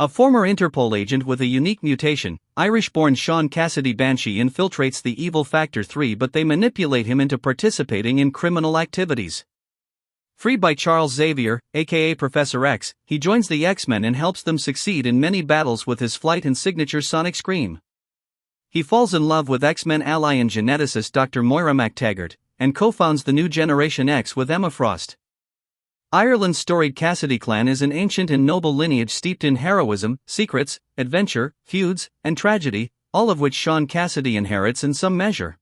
A former Interpol agent with a unique mutation, Irish-born Sean Cassidy Banshee infiltrates the evil Factor 3, but they manipulate him into participating in criminal activities. Freed by Charles Xavier, aka Professor X, he joins the X-Men and helps them succeed in many battles with his flight and signature sonic scream. He falls in love with X-Men ally and geneticist Dr. Moira MacTaggert, and co-founds the new Generation X with Emma Frost. Ireland's storied Cassidy clan is an ancient and noble lineage steeped in heroism, secrets, adventure, feuds, and tragedy, all of which Sean Cassidy inherits in some measure.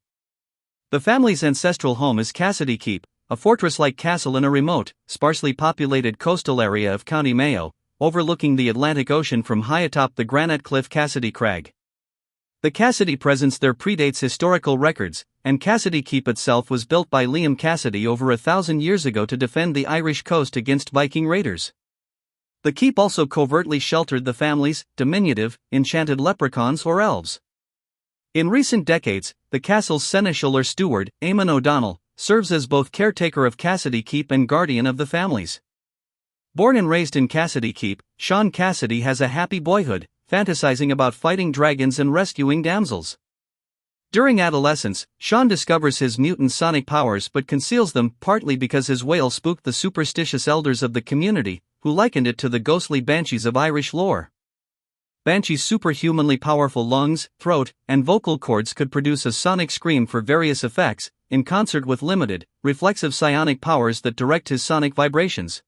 The family's ancestral home is Cassidy Keep, a fortress-like castle in a remote, sparsely populated coastal area of County Mayo, overlooking the Atlantic Ocean from high atop the granite cliff Cassidy Crag. The Cassidy presence there predates historical records, and Cassidy Keep itself was built by Liam Cassidy over 1,000 years ago to defend the Irish coast against Viking raiders. The keep also covertly sheltered the family's diminutive, enchanted leprechauns or elves. In recent decades, the castle's Seneschal or steward, Eamon O'Donnell, serves as both caretaker of Cassidy Keep and guardian of the families. Born and raised in Cassidy Keep, Sean Cassidy has a happy boyhood, fantasizing about fighting dragons and rescuing damsels. During adolescence, Sean discovers his mutant sonic powers but conceals them, partly because his wail spooked the superstitious elders of the community, who likened it to the ghostly banshees of Irish lore. Banshee's superhumanly powerful lungs, throat, and vocal cords could produce a sonic scream for various effects, in concert with limited, reflexive psionic powers that direct his sonic vibrations.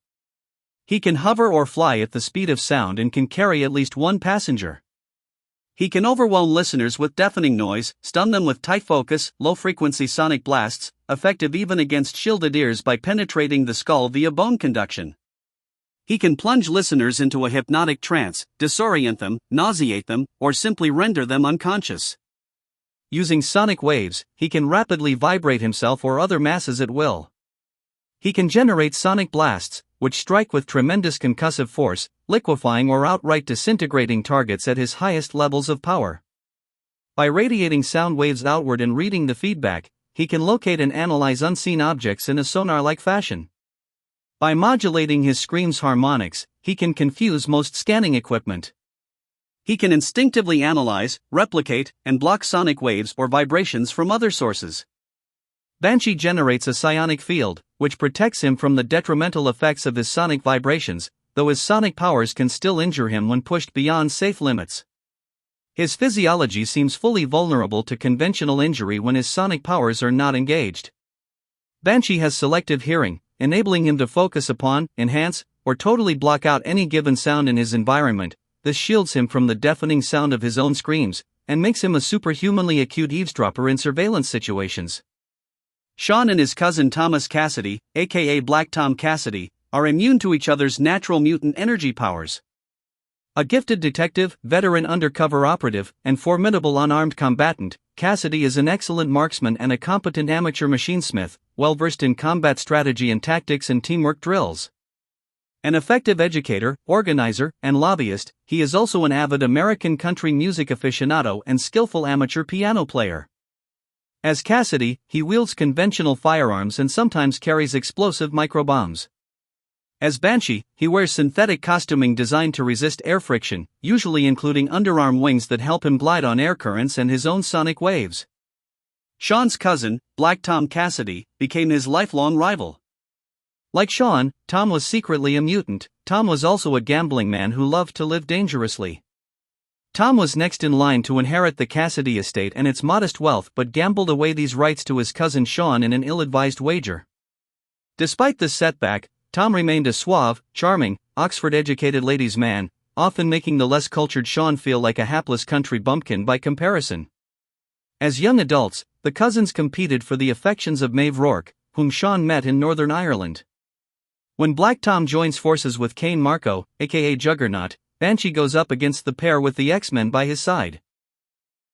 He can hover or fly at the speed of sound and can carry at least one passenger. He can overwhelm listeners with deafening noise, stun them with tight focus, low-frequency sonic blasts, effective even against shielded ears by penetrating the skull via bone conduction. He can plunge listeners into a hypnotic trance, disorient them, nauseate them, or simply render them unconscious. Using sonic waves, he can rapidly vibrate himself or other masses at will. He can generate sonic blasts, which strike with tremendous concussive force, liquefying or outright disintegrating targets at his highest levels of power. By radiating sound waves outward and reading the feedback, he can locate and analyze unseen objects in a sonar-like fashion. By modulating his scream's harmonics, he can confuse most scanning equipment. He can instinctively analyze, replicate, and block sonic waves or vibrations from other sources. Banshee generates a psionic field, which protects him from the detrimental effects of his sonic vibrations, though his sonic powers can still injure him when pushed beyond safe limits. His physiology seems fully vulnerable to conventional injury when his sonic powers are not engaged. Banshee has selective hearing, enabling him to focus upon, enhance, or totally block out any given sound in his environment. This shields him from the deafening sound of his own screams, and makes him a superhumanly acute eavesdropper in surveillance situations. Sean and his cousin Thomas Cassidy, aka Black Tom Cassidy, are immune to each other's natural mutant energy powers. A gifted detective, veteran undercover operative, and formidable unarmed combatant, Cassidy is an excellent marksman and a competent amateur machinesmith, well-versed in combat strategy and tactics and teamwork drills. An effective educator, organizer, and lobbyist, he is also an avid American country music aficionado and skillful amateur piano player. As Cassidy, he wields conventional firearms and sometimes carries explosive microbombs. As Banshee, he wears synthetic costuming designed to resist air friction, usually including underarm wings that help him glide on air currents and his own sonic waves. Sean's cousin, Black Tom Cassidy, became his lifelong rival. Like Sean, Tom was secretly a mutant. Tom was also a gambling man who loved to live dangerously. Tom was next in line to inherit the Cassidy estate and its modest wealth, but gambled away these rights to his cousin Sean in an ill-advised wager. Despite this setback, Tom remained a suave, charming, Oxford-educated ladies' man, often making the less cultured Sean feel like a hapless country bumpkin by comparison. As young adults, the cousins competed for the affections of Maeve Rourke, whom Sean met in Northern Ireland. When Black Tom joins forces with Cain Marco, aka Juggernaut, Banshee goes up against the pair with the X-Men by his side.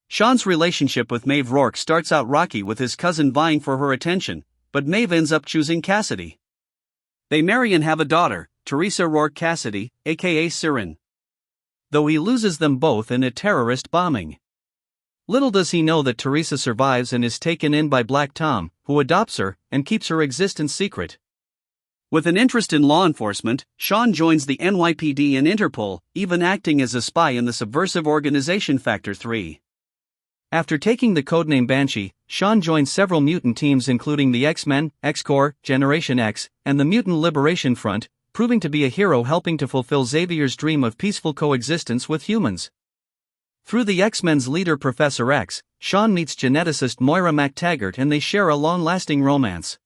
Sean's relationship with Maeve Rourke starts out rocky with his cousin vying for her attention, but Maeve ends up choosing Cassidy. They marry and have a daughter, Teresa Rourke Cassidy, aka Siren. Though he loses them both in a terrorist bombing. Little does he know that Teresa survives and is taken in by Black Tom, who adopts her and keeps her existence secret. With an interest in law enforcement, Sean joins the NYPD and Interpol, even acting as a spy in the subversive organization Factor 3. After taking the codename Banshee, Sean joined several mutant teams including the X-Men, X-Corps, Generation X, and the Mutant Liberation Front, proving to be a hero helping to fulfill Xavier's dream of peaceful coexistence with humans. Through the X-Men's leader Professor X, Sean meets geneticist Moira MacTaggert and they share a long-lasting romance.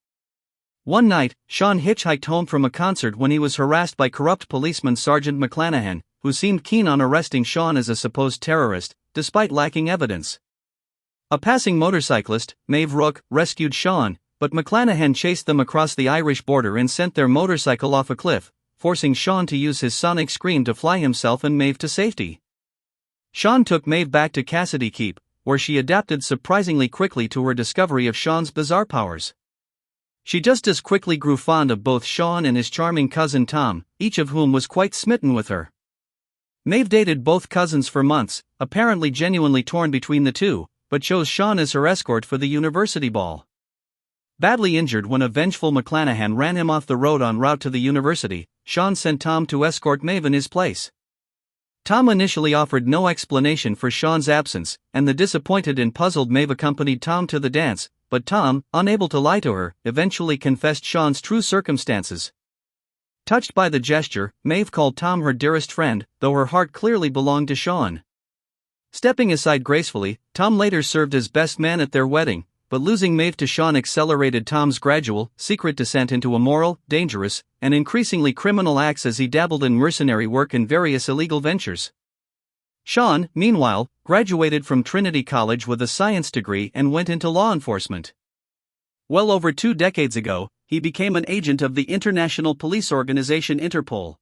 One night, Sean hitchhiked home from a concert when he was harassed by corrupt policeman Sergeant McClanahan, who seemed keen on arresting Sean as a supposed terrorist, despite lacking evidence. A passing motorcyclist, Maeve Rook, rescued Sean, but McClanahan chased them across the Irish border and sent their motorcycle off a cliff, forcing Sean to use his sonic scream to fly himself and Maeve to safety. Sean took Maeve back to Cassidy Keep, where she adapted surprisingly quickly to her discovery of Sean's bizarre powers. She just as quickly grew fond of both Sean and his charming cousin Tom, each of whom was quite smitten with her. Maeve dated both cousins for months, apparently genuinely torn between the two, but chose Sean as her escort for the university ball. Badly injured when a vengeful McClanahan ran him off the road en route to the university, Sean sent Tom to escort Maeve in his place. Tom initially offered no explanation for Sean's absence, and the disappointed and puzzled Maeve accompanied Tom to the dance, but Tom, unable to lie to her, eventually confessed Sean's true circumstances. Touched by the gesture, Maeve called Tom her dearest friend, though her heart clearly belonged to Sean. Stepping aside gracefully, Tom later served as best man at their wedding, but losing Maeve to Sean accelerated Tom's gradual, secret descent into immoral, dangerous, and increasingly criminal acts as he dabbled in mercenary work and various illegal ventures. Sean, meanwhile, graduated from Trinity College with a science degree and went into law enforcement. Well over 2 decades ago, he became an agent of the international police organization Interpol.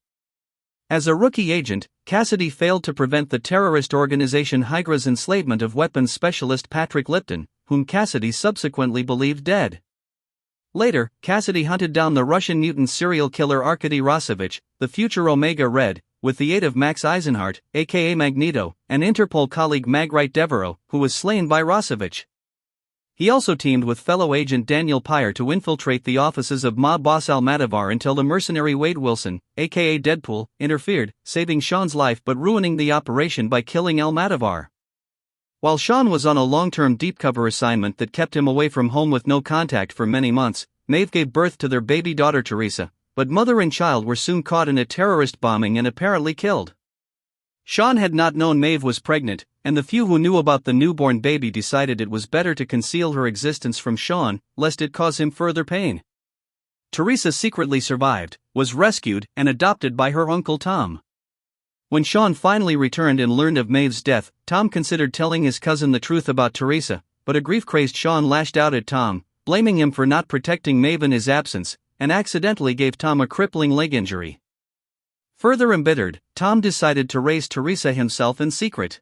As a rookie agent, Cassidy failed to prevent the terrorist organization Hydra's enslavement of weapons specialist Patrick Lipton, whom Cassidy subsequently believed dead. Later, Cassidy hunted down the Russian mutant serial killer Arkady Rossovich, the future Omega Red, with the aid of Max Eisenhardt, aka Magneto, and Interpol colleague Marguerite Devereaux, who was slain by Rossovich. He also teamed with fellow agent Daniel Pyre to infiltrate the offices of mob boss Almodovar until the mercenary Wade Wilson, aka Deadpool, interfered, saving Sean's life but ruining the operation by killing Almodovar. While Sean was on a long-term deep cover assignment that kept him away from home with no contact for many months, Maeve gave birth to their baby daughter Teresa, but mother and child were soon caught in a terrorist bombing and apparently killed. Sean had not known Maeve was pregnant, and the few who knew about the newborn baby decided it was better to conceal her existence from Sean, lest it cause him further pain. Teresa secretly survived, was rescued, and adopted by her uncle Tom. When Sean finally returned and learned of Maeve's death, Tom considered telling his cousin the truth about Teresa, but a grief-crazed Sean lashed out at Tom, blaming him for not protecting Maeve in his absence, and accidentally gave Tom a crippling leg injury. Further embittered, Tom decided to raise Teresa himself in secret.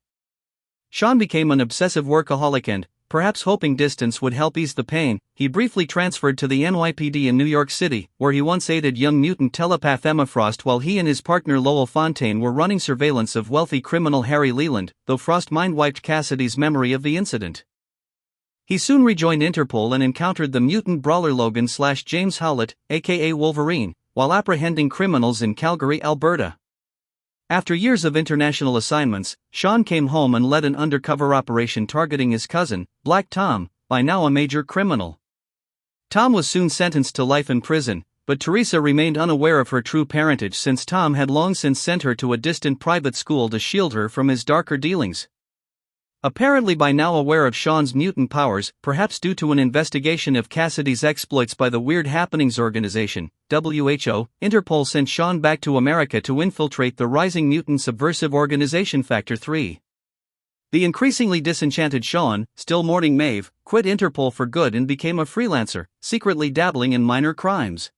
Sean became an obsessive workaholic and, perhaps hoping distance would help ease the pain, he briefly transferred to the NYPD in New York City, where he once aided young mutant telepath Emma Frost while he and his partner Lowell Fontaine were running surveillance of wealthy criminal Harry Leland, though Frost mind-wiped Cassidy's memory of the incident. He soon rejoined Interpol and encountered the mutant brawler Logan/James Howlett, aka Wolverine, while apprehending criminals in Calgary, Alberta. After years of international assignments, Sean came home and led an undercover operation targeting his cousin, Black Tom, by now a major criminal. Tom was soon sentenced to life in prison, but Teresa remained unaware of her true parentage since Tom had long since sent her to a distant private school to shield her from his darker dealings. Apparently by now aware of Sean's mutant powers, perhaps due to an investigation of Cassidy's exploits by the Weird Happenings Organization, WHO, Interpol sent Sean back to America to infiltrate the rising mutant subversive organization Factor 3. The increasingly disenchanted Sean, still mourning Maeve, quit Interpol for good and became a freelancer, secretly dabbling in minor crimes.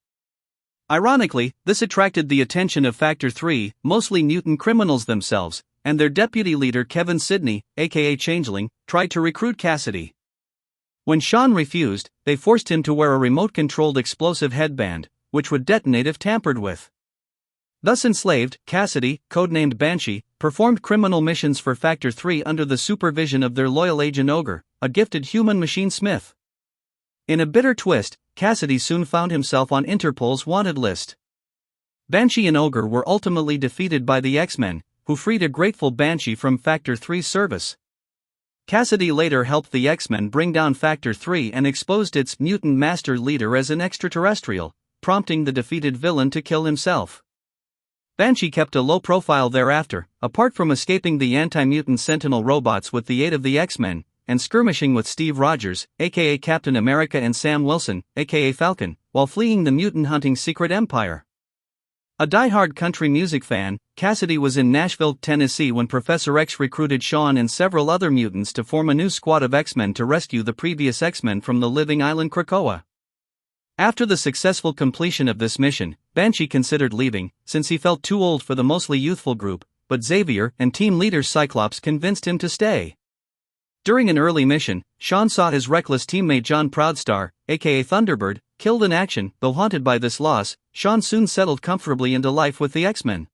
Ironically, this attracted the attention of Factor 3, mostly mutant criminals themselves, and their deputy leader Kevin Sidney, aka Changeling, tried to recruit Cassidy. When Sean refused, they forced him to wear a remote-controlled explosive headband, which would detonate if tampered with. Thus enslaved, Cassidy, codenamed Banshee, performed criminal missions for Factor 3 under the supervision of their loyal agent Ogre, a gifted human machine smith. In a bitter twist, Cassidy soon found himself on Interpol's wanted list. Banshee and Ogre were ultimately defeated by the X-Men, who freed a grateful Banshee from Factor 3's service. Cassidy later helped the X-Men bring down Factor 3 and exposed its mutant master leader as an extraterrestrial, prompting the defeated villain to kill himself. Banshee kept a low profile thereafter, apart from escaping the anti-mutant Sentinel robots with the aid of the X-Men, and skirmishing with Steve Rogers, aka Captain America, and Sam Wilson, aka Falcon, while fleeing the mutant-hunting secret empire. A die-hard country music fan, Cassidy was in Nashville, Tennessee when Professor X recruited Sean and several other mutants to form a new squad of X-Men to rescue the previous X-Men from the living island Krakoa. After the successful completion of this mission, Banshee considered leaving, since he felt too old for the mostly youthful group, but Xavier and team leader Cyclops convinced him to stay. During an early mission, Sean saw his reckless teammate John Proudstar, aka Thunderbird, killed in action. Though haunted by this loss, Sean soon settled comfortably into life with the X-Men.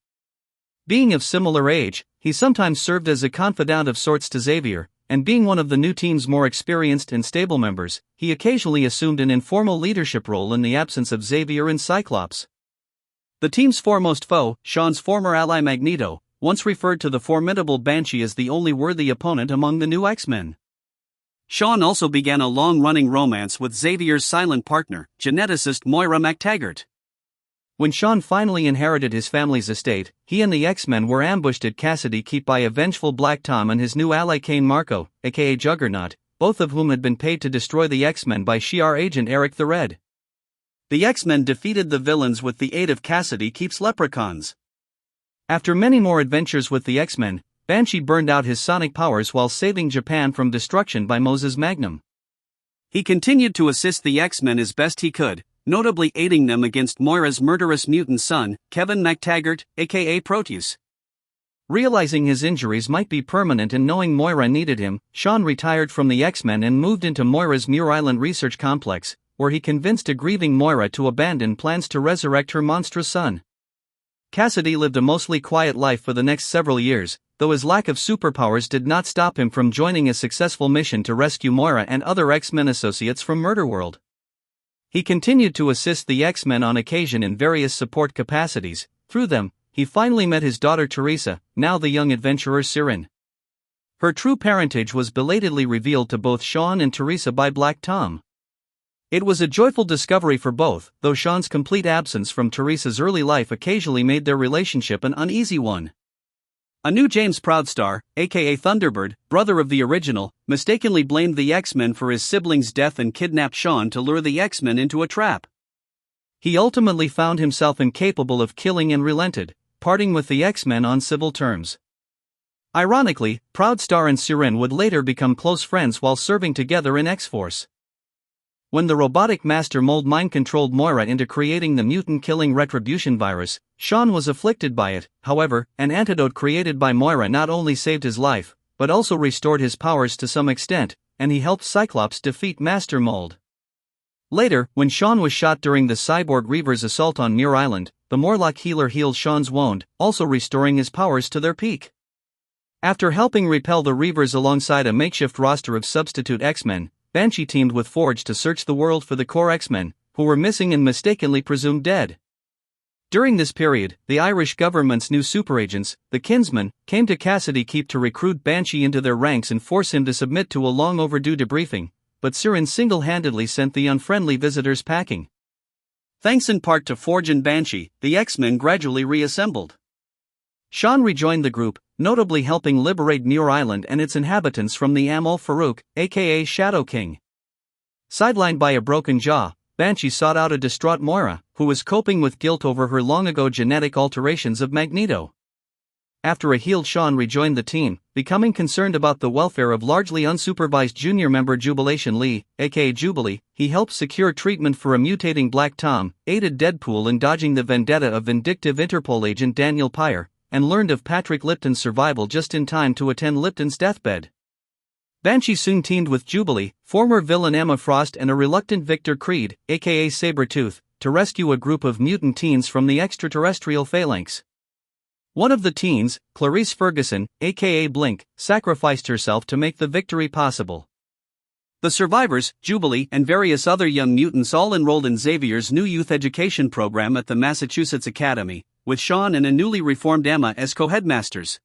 Being of similar age, he sometimes served as a confidant of sorts to Xavier, and being one of the new team's more experienced and stable members, he occasionally assumed an informal leadership role in the absence of Xavier and Cyclops. The team's foremost foe, Sean's former ally Magneto, once referred to the formidable Banshee as the only worthy opponent among the new X-Men. Sean also began a long-running romance with Xavier's silent partner, geneticist Moira MacTaggert. When Sean finally inherited his family's estate, he and the X-Men were ambushed at Cassidy Keep by a vengeful Black Tom and his new ally Kane Marco, aka Juggernaut, both of whom had been paid to destroy the X-Men by Shi'ar agent Eric the Red. The X-Men defeated the villains with the aid of Cassidy Keep's leprechauns. After many more adventures with the X-Men, Banshee burned out his sonic powers while saving Japan from destruction by Moses Magnum. He continued to assist the X-Men as best he could, notably aiding them against Moira's murderous mutant son, Kevin MacTaggert, aka Proteus. Realizing his injuries might be permanent and knowing Moira needed him, Sean retired from the X-Men and moved into Moira's Muir Island research complex, where he convinced a grieving Moira to abandon plans to resurrect her monstrous son. Cassidy lived a mostly quiet life for the next several years, though his lack of superpowers did not stop him from joining a successful mission to rescue Moira and other X-Men associates from Murderworld. He continued to assist the X-Men on occasion in various support capacities. Through them, he finally met his daughter Teresa, now the young adventurer Siren. Her true parentage was belatedly revealed to both Sean and Teresa by Black Tom. It was a joyful discovery for both, though Sean's complete absence from Teresa's early life occasionally made their relationship an uneasy one. A new James Proudstar, aka Thunderbird, brother of the original, mistakenly blamed the X-Men for his sibling's death and kidnapped Sean to lure the X-Men into a trap. He ultimately found himself incapable of killing and relented, parting with the X-Men on civil terms. Ironically, Proudstar and Siren would later become close friends while serving together in X-Force. When the robotic master mold mind-controlled Moira into creating the mutant-killing retribution virus, Sean was afflicted by it. However, an antidote created by Moira not only saved his life, but also restored his powers to some extent, and he helped Cyclops defeat Master Mold. Later, when Sean was shot during the cyborg Reaver's assault on Muir Island, the Morlock healer healed Sean's wound, also restoring his powers to their peak. After helping repel the Reavers alongside a makeshift roster of substitute X-Men, Banshee teamed with Forge to search the world for the core X-Men, who were missing and mistakenly presumed dead. During this period, the Irish government's new superagents, the Kinsmen, came to Cassidy Keep to recruit Banshee into their ranks and force him to submit to a long-overdue debriefing, but Siren single-handedly sent the unfriendly visitors packing. Thanks in part to Forge and Banshee, the X-Men gradually reassembled. Sean rejoined the group, notably helping liberate Muir Island and its inhabitants from the Amol Farouk, aka Shadow King. Sidelined by a broken jaw, Banshee sought out a distraught Moira, who was coping with guilt over her long-ago genetic alterations of Magneto. After a healed Sean rejoined the team, becoming concerned about the welfare of largely unsupervised junior member Jubilation Lee, aka Jubilee, he helped secure treatment for a mutating Black Tom, aided Deadpool in dodging the vendetta of vindictive Interpol agent Daniel Pyre, and learned of Patrick Lipton's survival just in time to attend Lipton's deathbed. Banshee soon teamed with Jubilee, former villain Emma Frost, and a reluctant Victor Creed, aka Sabretooth, to rescue a group of mutant teens from the extraterrestrial phalanx. One of the teens, Clarice Ferguson, aka Blink, sacrificed herself to make the victory possible. The survivors, Jubilee, and various other young mutants all enrolled in Xavier's new youth education program at the Massachusetts Academy, with Sean and a newly reformed Emma as co-headmasters.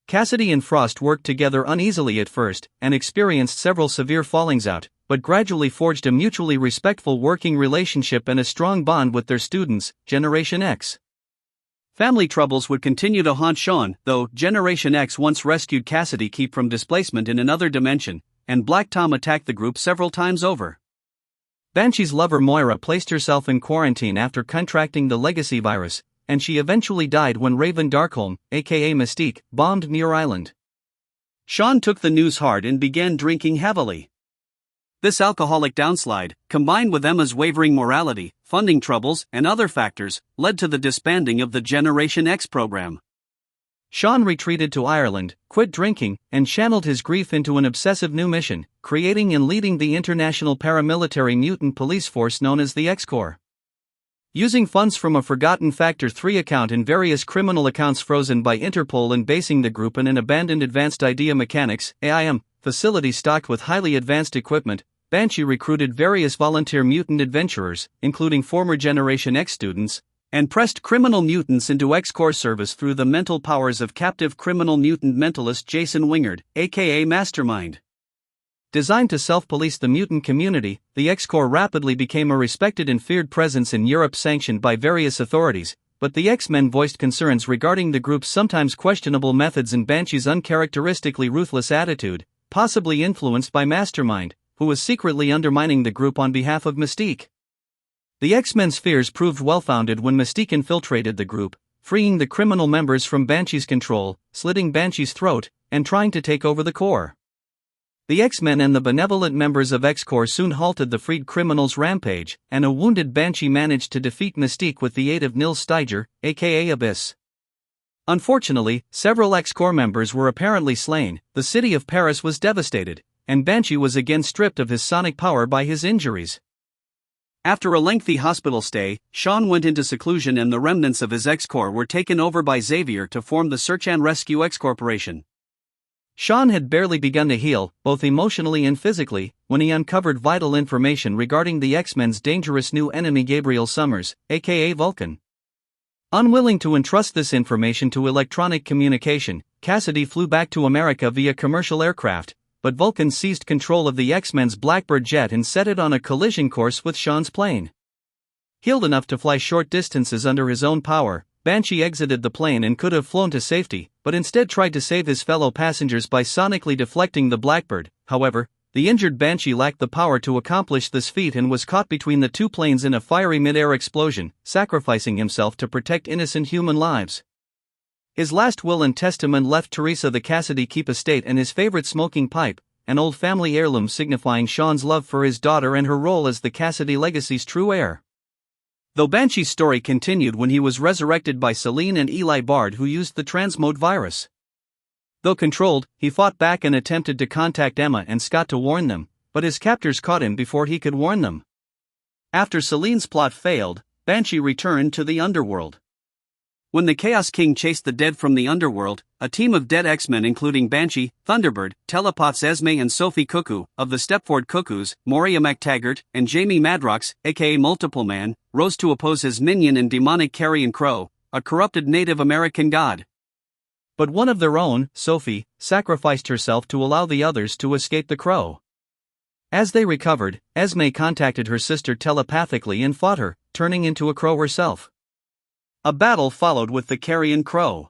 Cassidy and Frost worked together uneasily at first, and experienced several severe fallings out, but gradually forged a mutually respectful working relationship and a strong bond with their students, Generation X. Family troubles would continue to haunt Sean, though Generation X once rescued Cassidy Keep from displacement in another dimension, and Black Tom attacked the group several times over. Banshee's lover Moira placed herself in quarantine after contracting the legacy virus, and she eventually died when Raven Darkholme, aka Mystique, bombed Muir Island. Sean took the news hard and began drinking heavily. This alcoholic downslide, combined with Emma's wavering morality, funding troubles, and other factors, led to the disbanding of the Generation X program. Sean retreated to Ireland, quit drinking, and channeled his grief into an obsessive new mission, creating and leading the international paramilitary mutant police force known as the X-Corps. Using funds from a forgotten Factor 3 account and various criminal accounts frozen by Interpol and basing the group in an abandoned Advanced Idea Mechanics (AIM) facility stocked with highly advanced equipment, Banshee recruited various volunteer mutant adventurers, including former Generation X students, and pressed criminal mutants into X-Corps service through the mental powers of captive criminal mutant mentalist Jason Wingard, aka Mastermind. Designed to self-police the mutant community, the X-Corps rapidly became a respected and feared presence in Europe sanctioned by various authorities, but the X-Men voiced concerns regarding the group's sometimes questionable methods and Banshee's uncharacteristically ruthless attitude, possibly influenced by Mastermind, who was secretly undermining the group on behalf of Mystique. The X-Men's fears proved well-founded when Mystique infiltrated the group, freeing the criminal members from Banshee's control, slitting Banshee's throat, and trying to take over the Corps. The X-Men and the benevolent members of X-Corps soon halted the freed criminals' rampage, and a wounded Banshee managed to defeat Mystique with the aid of Nils Steiger, aka Abyss. Unfortunately, several X-Corps members were apparently slain, the city of Paris was devastated, and Banshee was again stripped of his sonic power by his injuries. After a lengthy hospital stay, Sean went into seclusion and the remnants of his X-Corps were taken over by Xavier to form the Search and Rescue X-Corporation. Sean had barely begun to heal, both emotionally and physically, when he uncovered vital information regarding the X-Men's dangerous new enemy Gabriel Summers, aka Vulcan. Unwilling to entrust this information to electronic communication, Cassidy flew back to America via commercial aircraft, but Vulcan seized control of the X-Men's Blackbird jet and set it on a collision course with Sean's plane. Healed enough to fly short distances under his own power, Banshee exited the plane and could have flown to safety, but instead tried to save his fellow passengers by sonically deflecting the Blackbird. However, the injured Banshee lacked the power to accomplish this feat and was caught between the two planes in a fiery mid-air explosion, sacrificing himself to protect innocent human lives. His last will and testament left Teresa the Cassidy Keep estate and his favorite smoking pipe, an old family heirloom signifying Sean's love for his daughter and her role as the Cassidy legacy's true heir. Though Banshee's story continued when he was resurrected by Celine and Eli Bard, who used the transmode virus. Though controlled, he fought back and attempted to contact Emma and Scott to warn them, but his captors caught him before he could warn them. After Celine's plot failed, Banshee returned to the underworld. When the Chaos King chased the dead from the underworld, a team of dead X-Men including Banshee, Thunderbird, telepaths Esme and Sophie Cuckoo, of the Stepford Cuckoos, Moira MacTaggert, and Jamie Madrox, aka Multiple Man, rose to oppose his minion and demonic Carrion Crow, a corrupted Native American god. But one of their own, Sophie, sacrificed herself to allow the others to escape the crow. As they recovered, Esme contacted her sister telepathically and fought her, turning into a crow herself. A battle followed with the Carrion Crow.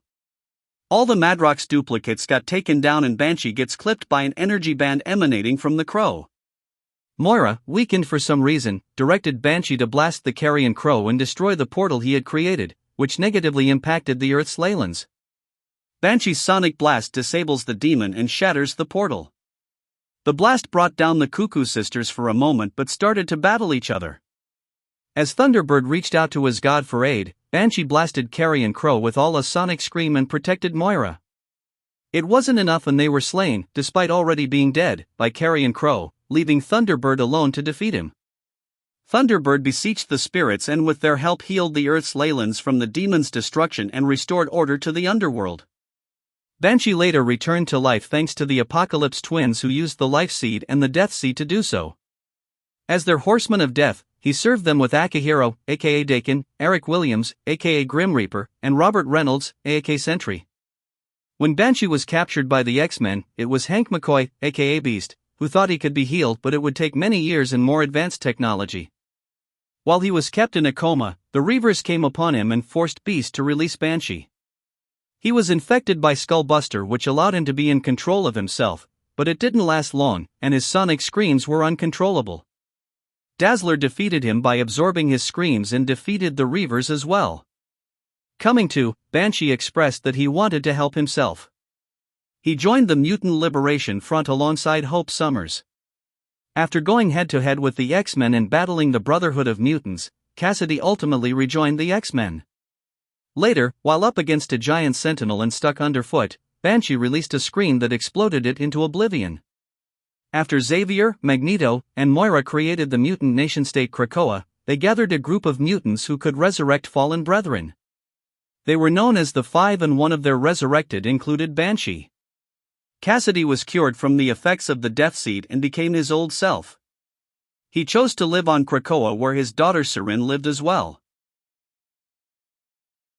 All the Madrox duplicates got taken down and Banshee gets clipped by an energy band emanating from the crow. Moira, weakened for some reason, directed Banshee to blast the Carrion Crow and destroy the portal he had created, which negatively impacted the Earth's leylands. Banshee's sonic blast disables the demon and shatters the portal. The blast brought down the Cuckoo sisters for a moment but started to battle each other. As Thunderbird reached out to his god for aid, Banshee blasted Carrion Crow with all a sonic scream and protected Moira. It wasn't enough and they were slain, despite already being dead, by Carrion Crow, leaving Thunderbird alone to defeat him. Thunderbird beseeched the spirits and with their help healed the Earth's leylands from the demon's destruction and restored order to the underworld. Banshee later returned to life thanks to the Apocalypse twins who used the life seed and the death seed to do so. As their horseman of death, he served them with Akihiro, aka Dakin, Eric Williams, aka Grim Reaper, and Robert Reynolds, aka Sentry. When Banshee was captured by the X-Men, it was Hank McCoy, aka Beast, who thought he could be healed, but it would take many years and more advanced technology. While he was kept in a coma, the Reavers came upon him and forced Beast to release Banshee. He was infected by Skullbuster, which allowed him to be in control of himself, but it didn't last long, and his sonic screams were uncontrollable. Dazzler defeated him by absorbing his screams and defeated the Reavers as well. Coming to, Banshee expressed that he wanted to help himself. He joined the Mutant Liberation Front alongside Hope Summers. After going head-to-head with the X-Men and battling the Brotherhood of Mutants, Cassidy ultimately rejoined the X-Men. Later, while up against a giant sentinel and stuck underfoot, Banshee released a scream that exploded it into oblivion. After Xavier, Magneto, and Moira created the mutant nation-state Krakoa, they gathered a group of mutants who could resurrect fallen brethren. They were known as the Five, and one of their resurrected included Banshee. Cassidy was cured from the effects of the Death Seed and became his old self. He chose to live on Krakoa, where his daughter Sirin lived as well.